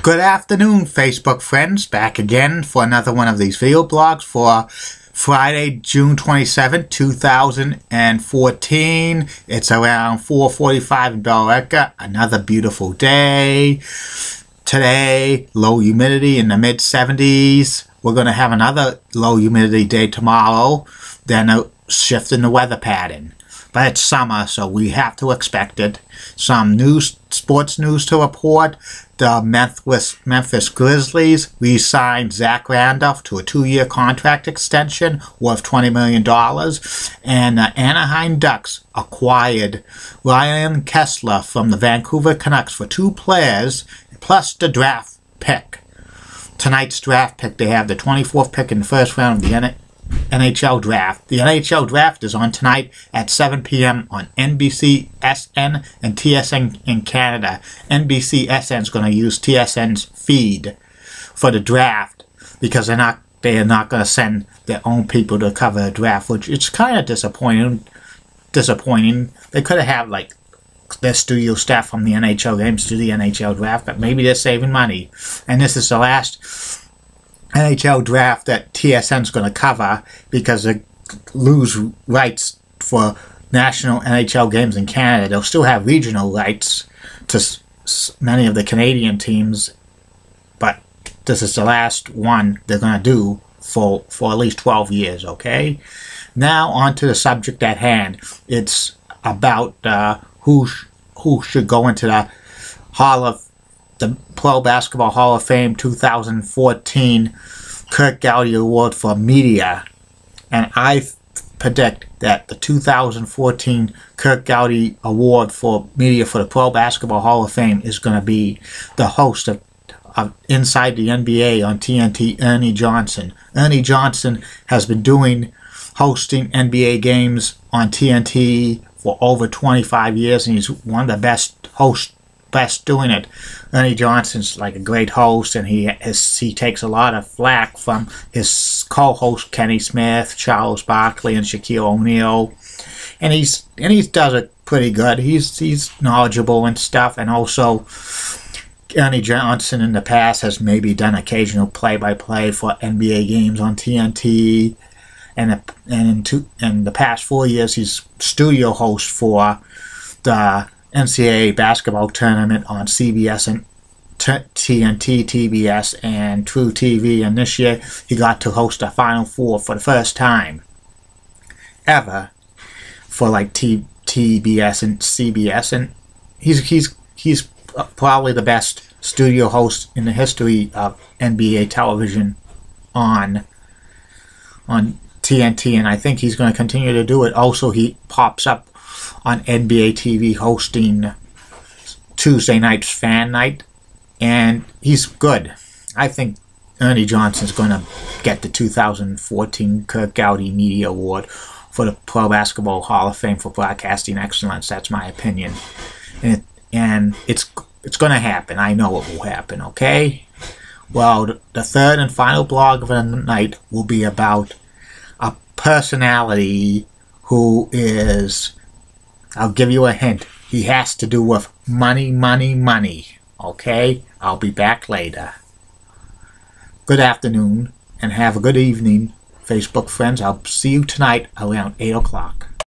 Good afternoon, Facebook friends. Back again for another one of these video blogs for Friday, June 27, 2014. It's around 4:45 in Billerica. Another beautiful day. Today, low humidity in the mid-70s. We're going to have another low humidity day tomorrow. Then a shift in the weather pattern. But it's summer, so we have to expect it. Some sports news to report. The Memphis Grizzlies re-signed Zach Randolph to a 2-year contract extension worth $20 million. And the Anaheim Ducks acquired Ryan Kesler from the Vancouver Canucks for 2 players, plus the draft pick. Tonight's draft pick, they have the 24th pick in the first round of the NHL draft. The NHL draft is on tonight at 7 p.m. on NBC, SN, and TSN in Canada. NBC, SN is going to use TSN's feed for the draft because they are not going to send their own people to cover the draft, which it's kind of disappointing. They could have like their studio staff from the NHL games to the NHL draft, but maybe they're saving money. And this is the last NHL draft that TSN's going to cover because they lose rights for national NHL games in Canada. They'll still have regional rights to many of the Canadian teams, but this is the last one they're going to do for at least 12 years, okay? Now on to the subject at hand. It's about who should go into the Pro Basketball Hall of Fame 2014 Curt Gowdy Award for Media. And I predict that the 2014 Curt Gowdy Award for Media for the Pro Basketball Hall of Fame is going to be the host of Inside the NBA on TNT, Ernie Johnson. Ernie Johnson has been hosting NBA games on TNT for over 25 years, and he's one of the best doing it. Ernie Johnson's like a great host, and he takes a lot of flack from his co-host Kenny Smith, Charles Barkley, and Shaquille O'Neal, and he does it pretty good. He's knowledgeable and stuff, and also Ernie Johnson in the past has maybe done occasional play-by-play for NBA games on TNT, and in the past 4 years he's studio host for the NCAA basketball tournament on CBS and TNT, TBS, and True TV. And this year he got to host a Final Four for the first time ever for like TBS and CBS. And he's probably the best studio host in the history of NBA television on TNT, and I think he's going to continue to do it. Also, he pops up on NBA TV hosting Tuesday night's Fan Night, and he's good. I think Ernie Johnson's going to get the 2014 Curt Gowdy Media Award for the Pro Basketball Hall of Fame for broadcasting excellence. That's my opinion, and it's going to happen. I know it will happen, okay? Well, the third and final blog of the night will be about a personality who is, I'll give you a hint, he has to do with money, money, money, okay? I'll be back later. Good afternoon, and have a good evening, Facebook friends. I'll see you tonight around 8 o'clock.